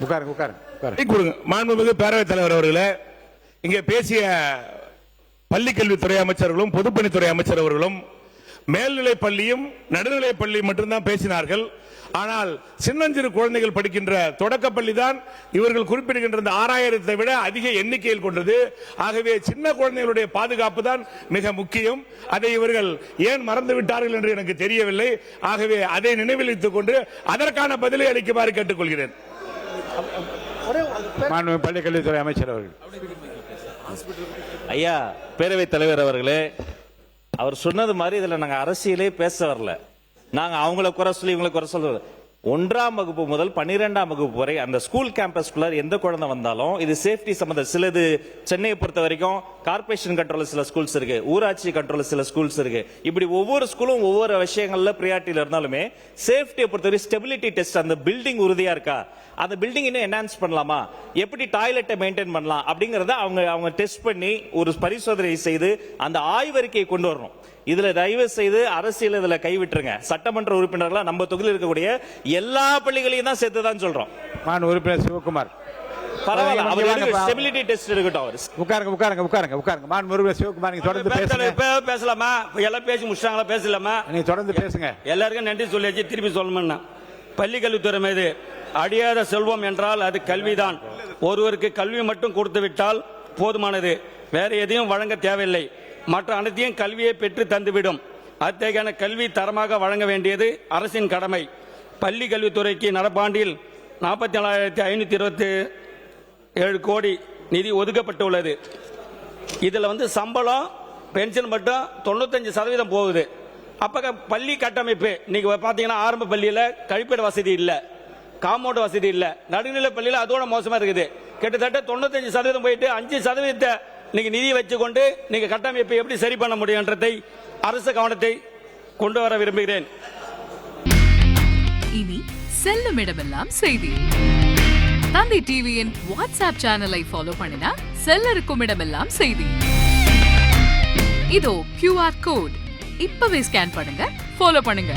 கொடுங்க. மாண்புமிகு பேரவைத் தலைவர் அவர்களே, இங்கே பேசிய பள்ளிக்கல்வித்துறை அமைச்சர்களும் பொதுப்பணித்துறை அமைச்சர் அவர்களும் மேல்நிலை பள்ளியும் நடுநிலை பள்ளி மட்டும்தான் பேசினார்கள். ஆனால் சின்னஞ்சிறு குழந்தைகள் படிக்கின்ற தொடக்கப்பள்ளி தான் இவர்கள் குறிப்பிடுகின்ற 6000 விட அதிக எண்ணிக்கையில் கொண்டது. ஆகவே சின்ன குழந்தைகளுடைய பாதுகாப்பு தான் மிக முக்கியம். அதை இவர்கள் ஏன் மறந்து விட்டார்கள் என்று எனக்கு தெரியவில்லை. ஆகவே அதை நினைவில் கொண்டு அதற்கான பதிலை அளிக்குமாறு கேட்டுக்கொள்கிறேன். பள்ளிக்கல்வித்துறை அமைச்சர் அவர்கள். ஐயா பேரவைத் தலைவர் அவர்களே, அவர் சொன்னது மாதிரி இதுல நாங்க அரசியலே பேச வரல. நாங்க அவங்கள குறை சொல்லி இவங்களை குறை சொல்றது 1ஆம் வகுப்பு முதல் 12ஆம் வகுப்பு வரை அந்த ஸ்கூல் கேம்பஸ்குள்ள எந்த குழந்தை வந்தாலும் இது சேஃப்டி சம்பந்த சிலது. சென்னையை பொறுத்த வரைக்கும் கார்பரேஷன் கண்ட்ரோல் சில ஸ்கூல்ஸ் இருக்கு, ஊராட்சி கண்ட்ரோல் சில ஸ்கூல்ஸ் இருக்கு. இப்படி ஒவ்வொரு ஸ்கூலும் ஒவ்வொரு விஷயங்கள்ல பிரியாரிட்டியில இருந்தாலுமே சேஃப்டியை பொறுத்தவரை ஸ்டெபிலிட்டி டெஸ்ட், அந்த பில்டிங் உறுதியா இருக்கா, அந்த பில்டிங் இன்னும் என்ஹான்ஸ் பண்ணலாமா, எப்படி டாய்லெட்டை மெயின்டைன் பண்ணலாம் அப்படிங்கறத அவங்க டெஸ்ட் பண்ணி ஒரு பரிசோதனை செய்து அந்த ஆய்வறிக்கையை கொண்டு வரணும். இதுல தயவு செய்து அரசியல் இதுல கைவிட்டுருங்க. சட்டமன்ற உறுப்பினர்களா நம்ம தொகுதியில் இருக்கக்கூடிய எல்லா பள்ளிகளையும் தான் சேர்த்து தான் சொல்றோம். உறுப்பினர் சிவகுமார் பரவாயில்ல, ஸ்டெபிலிட்டி டெஸ்ட் இருக்கட்டும். உட்காருங்க. உறுப்பினர் சிவகுமார், நீங்க தொடர்ந்து பேசலாமா? எல்லாம் பேசி முடிச்சாங்களா? பேசலாமா? நீங்க தொடர்ந்து பேசுங்க. எல்லாருக்கும் நன்றி சொல்லியாச்சு, திருப்பி சொல்லணும்னா பள்ளிக்கல்வித்துறை மீது அடியாத செல்வம் என்றால் அது கல்விதான். ஒருவருக்கு கல்வி மட்டும் கொடுத்து விட்டால் போதுமானது, வேற எதையும் வழங்க தேவையில்லை. மற்ற அனைத்தையும் கல்வியை பெற்று தந்துவிடும். அத்தகையான கல்வி தரமாக வழங்க வேண்டியது அரசின் கடமை. பள்ளி கல்வித்துறைக்கு நடப்பாண்டில் 44,527 கோடி நிதி ஒதுக்கப்பட்டுள்ளது. இதுல சம்பளம் பென்ஷன் மட்டும் 95% போகுது. அப்ப பள்ளி கட்டமைப்பு நீங்க பாத்தீங்கன்னா ஆரம்ப பள்ளியில கழிப்பிட வசதி இல்ல, காம்பவுண்ட் வசதி இல்ல. நடுநிலை பள்ளியில அதோட மோசமா இருக்குது. கிட்டத்தட்ட 95% போயிட்டு 5% நீங்க நிதி வச்சுக்கொண்டு நீங்க கட்டமைப்பை எப்படி சரி பண்ண முடியும்ன்றதை அரசு கவனத்தை கொண்டு வர விரும்புகிறேன். இனி செல்லும் இடமெல்லாம் செய்தி. தந்தி டிவியின் வாட்ஸ்அப் சேனலை ஃபாலோ பண்ணினா செல்ல இருக்கும் இடமெல்லாம் செய்தி. இதோ QR கோட், இப்பவே ஸ்கேன் பண்ணுங்க, ஃபாலோ பண்ணுங்க.